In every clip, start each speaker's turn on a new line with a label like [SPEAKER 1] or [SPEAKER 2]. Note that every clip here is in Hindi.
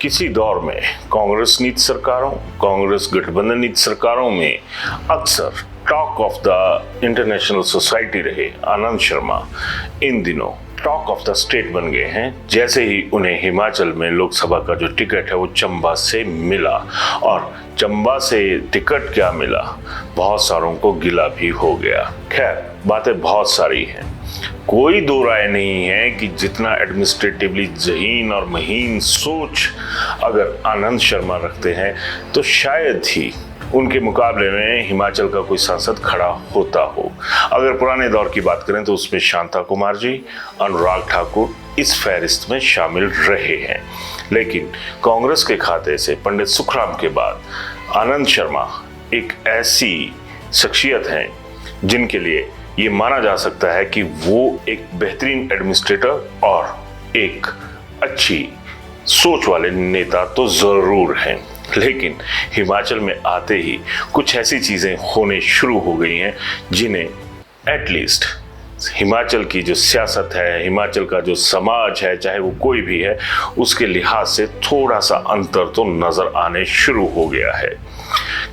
[SPEAKER 1] किसी दौर में कांग्रेस नीति सरकारों, कांग्रेस गठबंधन नीति सरकारों में अक्सर talk of the international society रहे आनंद शर्मा इन दिनों टॉक ऑफ द स्टेट बन गए हैं। जैसे ही उन्हें हिमाचल में लोकसभा का जो टिकट है वो चंबा से मिला, और चंबा से टिकट क्या मिला, बहुत सारों को गिला भी हो गया। खैर, बातें बहुत सारी हैं, कोई दो राय नहीं है कि जितना एडमिनिस्ट्रेटिवली ज़हीन और महीन सोच अगर आनंद शर्मा रखते हैं तो शायद ही उनके मुकाबले में हिमाचल का कोई सांसद खड़ा होता हो। अगर पुराने दौर की बात करें तो उसमें शांता कुमार जी, अनुराग ठाकुर इस फहरिस्त में शामिल रहे हैं, लेकिन कांग्रेस के खाते से पंडित सुखराम के बाद आनंद शर्मा एक ऐसी शख्सियत हैं जिनके लिए ये माना जा सकता है कि वो एक बेहतरीन एडमिनिस्ट्रेटर और एक अच्छी सोच वाले नेता तो ज़रूर हैं, लेकिन हिमाचल में आते ही कुछ ऐसी चीज़ें होने शुरू हो गई हैं जिन्हें एटलीस्ट हिमाचल की जो सियासत है, हिमाचल का जो समाज है, चाहे वो कोई भी है, उसके लिहाज से थोड़ा सा अंतर तो नज़र आने शुरू हो गया है।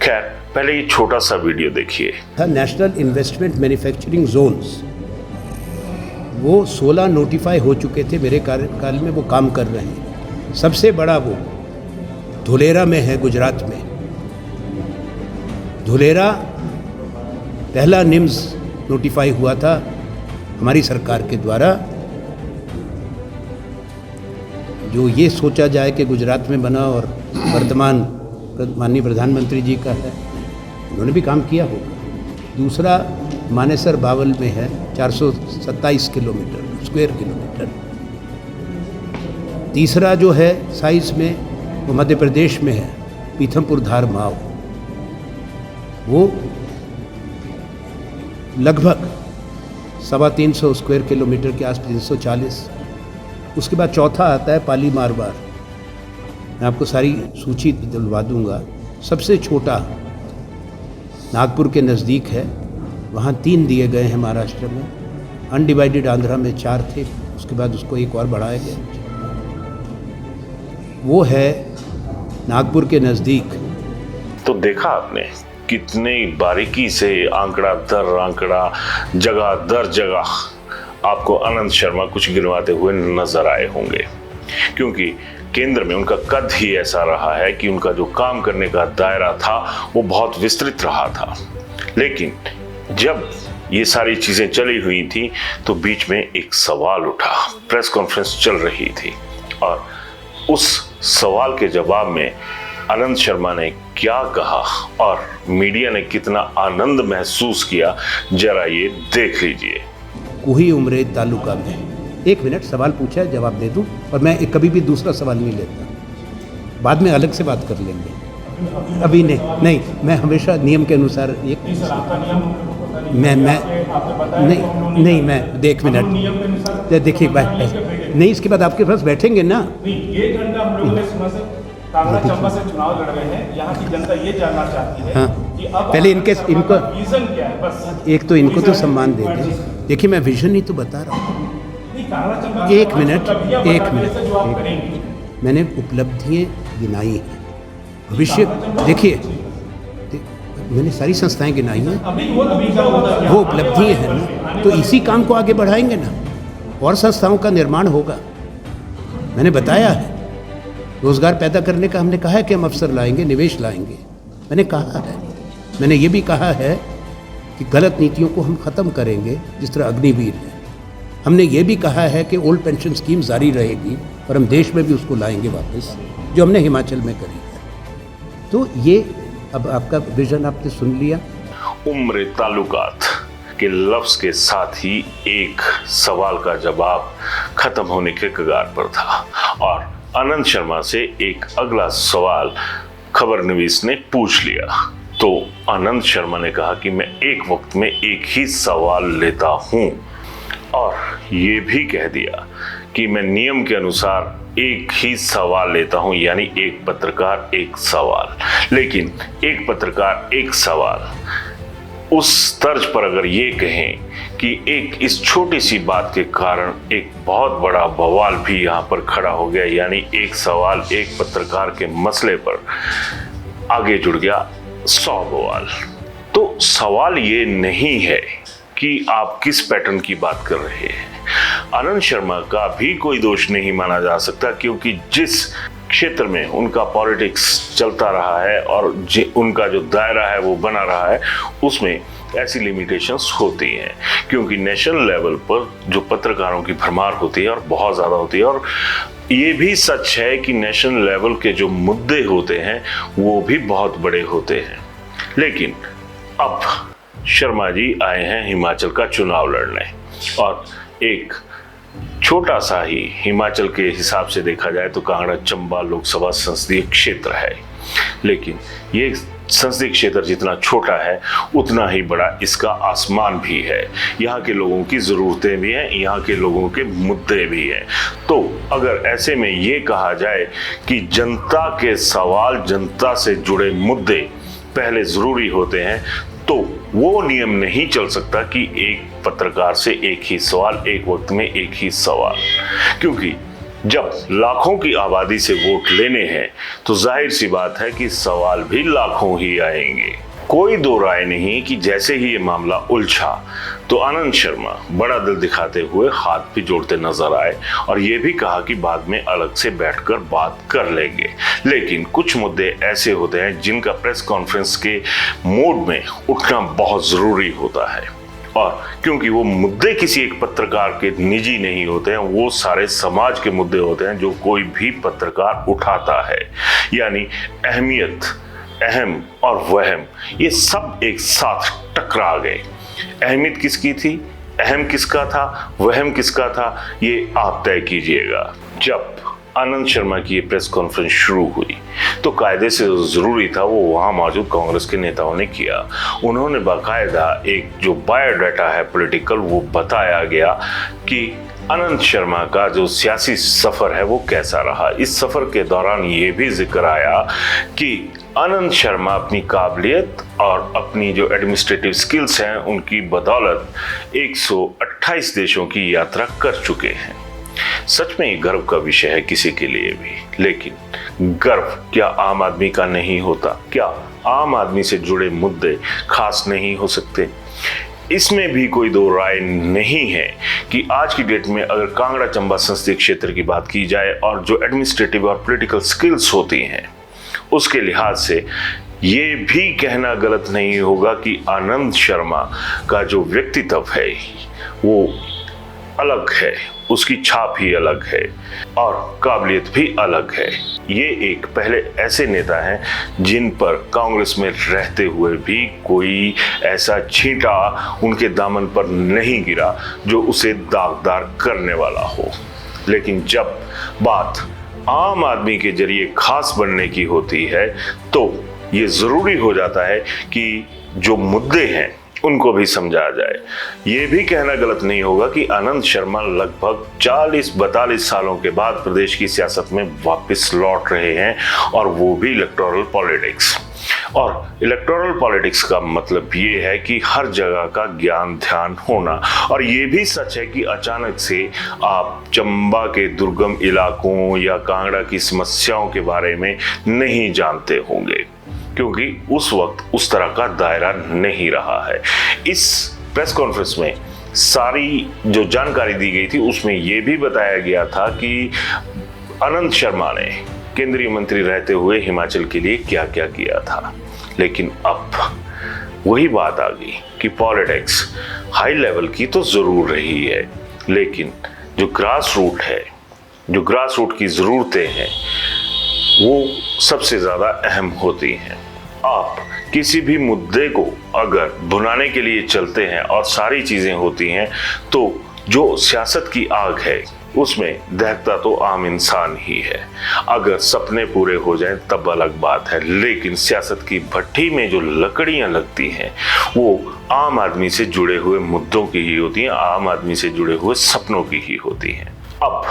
[SPEAKER 1] खैर, पहले ये छोटा सा वीडियो देखिए।
[SPEAKER 2] नेशनल इन्वेस्टमेंट मैन्युफैक्चरिंग जोन्स वो 16 नोटिफाई हो चुके थे, मेरे कार्यकाल में वो काम कर रहे हैं। सबसे बड़ा वो धुलेरा में है, गुजरात में। धुलेरा पहला निम्स नोटिफाई हुआ था हमारी सरकार के द्वारा। जो ये सोचा जाए कि गुजरात में बना और वर्तमान माननीय प्रधानमंत्री जी का है, उन्होंने भी काम किया होगा। दूसरा मानेसर बावल में है, 427 किलोमीटर स्क्वायर किलोमीटर। तीसरा जो है साइज में वो मध्य प्रदेश में है, पीथमपुर धार माव, वो लगभग 325 स्क्वायर किलोमीटर के आसपास, 340। उसके बाद चौथा आता है पाली मारवाड़, मैं आपको सारी सूची दिलवा दूंगा। सबसे छोटा नागपुर के नज़दीक है, वहाँ 3 दिए गए हैं महाराष्ट्र में। अनडिवाइडेड आंध्रा में 4 थे, उसके बाद उसको एक और बढ़ाया गया। वो है नागपुर के नज़दीक।
[SPEAKER 1] तो देखा आपने कितने बारीकी से आंकड़ा दर आंकड़ा, जगह दर जगह आपको आनंद शर्मा कुछ गिनवाते हुए नजर आए होंगे, क्योंकि केंद्र में उनका कद ही ऐसा रहा है कि उनका जो काम करने का दायरा था वो बहुत विस्तृत रहा था। लेकिन जब ये सारी चीजें चली हुई थी तो बीच में एक सवाल उठा, प्रेस कॉन्फ्रेंस चल रही थी, और उस सवाल के जवाब में आनंद शर्मा ने क्या कहा और मीडिया ने कितना आनंद महसूस किया, जरा ये देख लीजिए।
[SPEAKER 2] कोही उमरेद तालुका में 1 मिनट सवाल पूछा है, जवाब दे दूं, और मैं कभी भी दूसरा सवाल नहीं लेता, बाद में अलग से बात कर लेंगे। अभी नहीं, मैं हमेशा नियम के अनुसार मैं 1 मिनट देखिए, नहीं, इसके बाद आपके पास बैठेंगे ना।
[SPEAKER 3] ये घंटा हम लोगों ने सुना से कांगड़ा चंबा से चुनाव लड़ रहे हैं, यहाँ की जनता ये जानना चाहती है। हाँ, कि अब
[SPEAKER 2] पहले इनको
[SPEAKER 3] विजन क्या है, बस
[SPEAKER 2] एक तो इनको तो सम्मान दे दें। देखिए, मैं विजन ही तो बता रहा हूँ। एक मिनट, मैंने उपलब्धियाँ गिनाई हैं, भविष्य देखिए, मैंने सारी संस्थाएं गिनाई हैं, वो उपलब्धियाँ हैं ना, तो इसी काम को आगे बढ़ाएंगे ना, और संस्थाओं का निर्माण होगा। मैंने बताया है, रोजगार पैदा करने का हमने कहा है कि हम अवसर लाएंगे, निवेश लाएंगे, मैंने कहा है। मैंने ये भी कहा है कि गलत नीतियों को हम ख़त्म करेंगे, जिस तरह अग्निवीर है। हमने ये भी कहा है कि ओल्ड पेंशन स्कीम जारी रहेगी और हम देश में भी उसको लाएंगे वापस, जो हमने हिमाचल में करी है। तो ये अब आपका विजन आपने सुन लिया।
[SPEAKER 1] उम्र ताल्लुकात के लफ्ज के साथ ही एक सवाल का जवाब खत्म होने के कगार पर था, और आनंद शर्मा से एक अगला सवाल खबरनवीस ने पूछ लिया। तो आनंद शर्मा ने कहा कि मैं एक वक्त में एक ही सवाल लेता हूं, और ये भी कह दिया कि मैं नियम के अनुसार एक ही सवाल लेता हूं, यानी एक पत्रकार एक सवाल। लेकिन एक पत्रकार एक सवाल उस तर्ज पर अगर ये कहें कि एक इस छोटी सी बात के कारण एक बहुत बड़ा बवाल भी यहाँ पर खड़ा हो गया, यानी एक सवाल एक पत्रकार के मसले पर आगे जुड़ गया 100 बवाल। तो सवाल ये नहीं है कि आप किस पैटर्न की बात कर रहे हैं। आनंद शर्मा का भी कोई दोष नहीं माना जा सकता, क्योंकि जिस क्षेत्र में उनका पॉलिटिक्स चलता रहा है और उनका जो दायरा है वो बना रहा है, उसमें ऐसी लिमिटेशंस होती हैं, क्योंकि नेशनल लेवल पर जो पत्रकारों की भरमार होती है और बहुत ज़्यादा होती है। और ये भी सच है कि नेशनल लेवल के जो मुद्दे होते हैं वो भी बहुत बड़े होते हैं। लेकिन अब शर्मा जी आए हैं हिमाचल का चुनाव लड़ने, और एक छोटा सा ही हिमाचल के हिसाब से देखा जाए तो कांगड़ा चंबा लोकसभा संसदीय क्षेत्र है, लेकिन ये संसदीय क्षेत्र जितना छोटा है उतना ही बड़ा इसका आसमान भी है। यहाँ के लोगों की ज़रूरतें भी हैं, यहाँ के लोगों के मुद्दे भी हैं। तो अगर ऐसे में ये कहा जाए कि जनता के सवाल, जनता से जुड़े मुद्दे पहले ज़रूरी होते हैं, तो वो नियम नहीं चल सकता कि एक पत्रकार से एक ही सवाल, एक वक्त में एक ही सवाल। क्योंकि जब लाखों की आबादी से वोट लेने हैं तो जाहिर सी बात है कि सवाल भी लाखों ही आएंगे। कोई दो राय नहीं कि जैसे ही ये मामला उलझा तो आनंद शर्मा बड़ा दिल दिखाते हुए हाथ भी जोड़ते नजर आए और ये भी कहा कि बाद में अलग से बैठकर बात कर लेंगे। लेकिन कुछ मुद्दे ऐसे होते हैं जिनका प्रेस कॉन्फ्रेंस के मोड में उठना बहुत जरूरी होता है, और क्योंकि वो मुद्दे किसी एक पत्रकार के निजी नहीं होते हैं, वो सारे समाज के मुद्दे होते हैं जो कोई भी पत्रकार उठाता है। यानी अहमियत, अहम और वहम, ये सब एक साथ टकरा गए। अहमियत किसकी थी, अहम किसका था, वहम किसका था, ये आप तय कीजिएगा। जब आनंद शर्मा की ये प्रेस कॉन्फ्रेंस शुरू हुई तो कायदे से जरूरी था वो वहाँ मौजूद कांग्रेस के नेताओं ने किया। उन्होंने बाकायदा एक जो बायोडाटा है पॉलिटिकल, वो बताया गया कि आनंद शर्मा का जो सियासी सफ़र है वो कैसा रहा। इस सफ़र के दौरान ये भी जिक्र आया कि आनंद शर्मा अपनी काबिलियत और अपनी जो एडमिनिस्ट्रेटिव स्किल्स हैं उनकी बदौलत 128 देशों की यात्रा कर चुके हैं। सच में ये गर्व का विषय है किसी के लिए भी, लेकिन गर्व क्या आम आदमी का नहीं होता? क्या आम आदमी से जुड़े मुद्दे खास नहीं हो सकते? इसमें भी कोई दो राय नहीं है कि आज की डेट में अगर कांगड़ा चंबा संसदीय क्षेत्र की बात की जाए और जो एडमिनिस्ट्रेटिव और पॉलिटिकल स्किल्स होती हैं उसके लिहाज से ये भी कहना गलत नहीं होगा कि आनंद शर्मा का जो व्यक्तित्व है वो अलग है, उसकी छाप ही अलग है और काबिलियत भी अलग है। ये एक पहले ऐसे नेता हैं जिन पर कांग्रेस में रहते हुए भी कोई ऐसा छींटा उनके दामन पर नहीं गिरा जो उसे दागदार करने वाला हो। लेकिन जब बात आम आदमी के जरिए खास बनने की होती है तो ये जरूरी हो जाता है कि जो मुद्दे हैं उनको भी समझा जाए। ये भी कहना गलत नहीं होगा कि आनंद शर्मा लगभग 40-42 सालों के बाद प्रदेश की सियासत में वापस लौट रहे हैं, और वो भी इलेक्टोरल पॉलिटिक्स। और इलेक्टोरल पॉलिटिक्स का मतलब ये है कि हर जगह का ज्ञान ध्यान होना। और ये भी सच है कि अचानक से आप चंबा के दुर्गम इलाकों या कांगड़ा की समस्याओं के बारे में नहीं जानते होंगे, क्योंकि उस वक्त उस तरह का दायरा नहीं रहा है। इस प्रेस कॉन्फ्रेंस में सारी जो जानकारी दी गई थी उसमें यह भी बताया गया था कि आनंद शर्मा ने केंद्रीय मंत्री रहते हुए हिमाचल के लिए क्या क्या किया था। लेकिन अब वही बात आ गई कि पॉलिटिक्स हाई लेवल की तो जरूर रही है, लेकिन जो ग्रास रूट है, जो ग्रास रूट की जरूरतें हैं, वो सबसे ज्यादा अहम होती हैं। आप किसी भी मुद्दे को अगर भुनाने के लिए चलते हैं और सारी चीजें होती हैं तो जो सियासत की आग है उसमें दहकता तो आम इंसान ही है। अगर सपने पूरे हो जाएं तब अलग बात है, लेकिन सियासत की भट्टी में जो लकड़ियां लगती हैं वो आम आदमी से जुड़े हुए मुद्दों की ही होती हैं, आम आदमी से जुड़े हुए सपनों की ही होती हैं। अब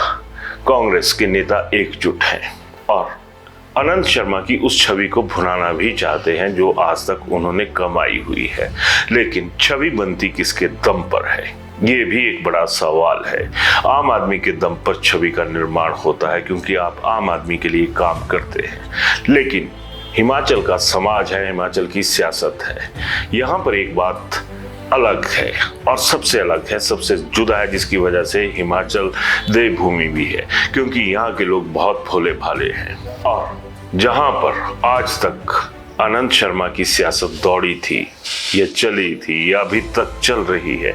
[SPEAKER 1] कांग्रेस के नेता एकजुट हैं और अनंत शर्मा की उस छवि को भुनाना भी चाहते हैं जो आज तक उन्होंने कमाई हुई है। लेकिन छवि बनती किसके दम पर है, ये भी एक बड़ा सवाल है। आम आदमी के दम पर छवि का निर्माण होता है क्योंकि आप आम आदमी के लिए काम करते हैं। लेकिन हिमाचल का समाज है, हिमाचल की सियासत है, यहाँ पर एक बात अलग है और सबसे अलग है, सबसे जुदा है, जिसकी वजह से हिमाचल देवभूमि भी है क्योंकि यहाँ के लोग बहुत भोले भाले हैं। और जहाँ पर आज तक अनंत शर्मा की सियासत दौड़ी थी या चली थी या अभी तक चल रही है,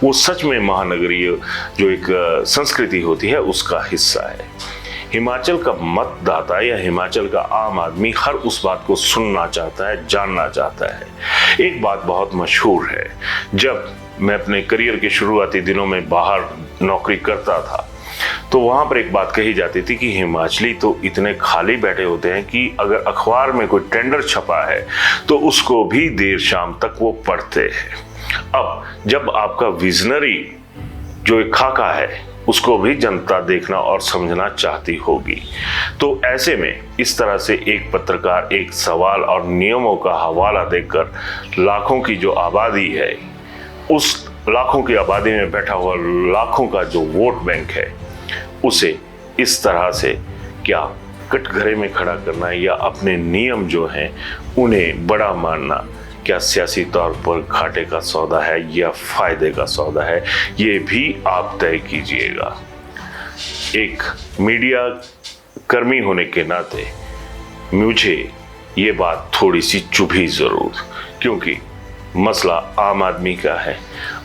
[SPEAKER 1] वो सच में महानगरीय जो एक संस्कृति होती है उसका हिस्सा है। हिमाचल का मतदाता या हिमाचल का आम आदमी हर उस बात को सुनना चाहता है, जानना चाहता है। एक बात बहुत मशहूर है, जब मैं अपने करियर के शुरुआती दिनों में बाहर नौकरी करता था तो वहां पर एक बात कही जाती थी कि हिमाचली तो इतने खाली बैठे होते हैं कि अगर अखबार में कोई टेंडर छपा है तो उसको भी देर शाम तक वो पढ़ते हैं। अब जब आपका विजनरी जो एक खाका है उसको भी जनता देखना और समझना चाहती होगी, तो ऐसे में इस तरह से एक पत्रकार एक सवाल और नियमों का हवाला देकर लाखों की जो आबादी है, उस लाखों की आबादी में बैठा हुआ लाखों का जो वोट बैंक है, उसे इस तरह से क्या कटघरे में खड़ा करना या अपने नियम जो हैं उन्हें बड़ा मानना, क्या सियासी तौर पर घाटे का सौदा है या फायदे का सौदा है, ये भी आप तय कीजिएगा। एक मीडिया कर्मी होने के नाते मुझे ये बात थोड़ी सी चुभी जरूर, क्योंकि मसला आम आदमी का है,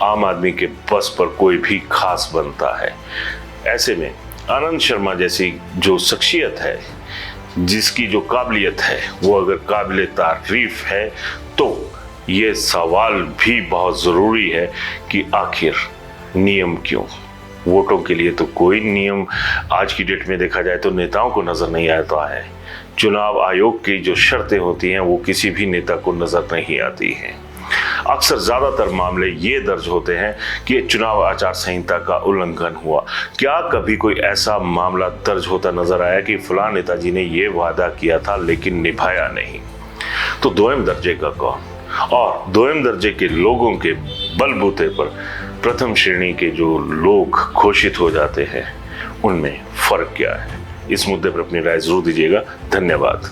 [SPEAKER 1] आम आदमी के बस पर कोई भी खास बनता है। ऐसे में अनंत शर्मा जैसी जो शख्सियत है, जिसकी जो काबिलियत है वो अगर काबिल तारीफ है, तो ये सवाल भी बहुत ज़रूरी है कि आखिर नियम क्यों? वोटों के लिए तो कोई नियम आज की डेट में देखा जाए तो नेताओं को नज़र नहीं आता है। चुनाव आयोग की जो शर्तें होती हैं वो किसी भी नेता को नज़र नहीं आती हैं। अक्सर ज़्यादातर मामले ये दर्ज होते हैं कि चुनाव आचार संहिता का उल्लंघन हुआ। क्या कभी कोई ऐसा मामला दर्ज होता नजर आया कि फलां नेताजी ने ये वादा किया था लेकिन निभाया नहीं? तो दोयम दर्जे का कौन और दोयम दर्जे के लोगों के बलबूते पर प्रथम श्रेणी के जो लोग घोषित हो जाते हैं, उनमें फर्क क्या है? इस मुद्दे पर अपनी राय जरूर दीजिएगा। धन्यवाद।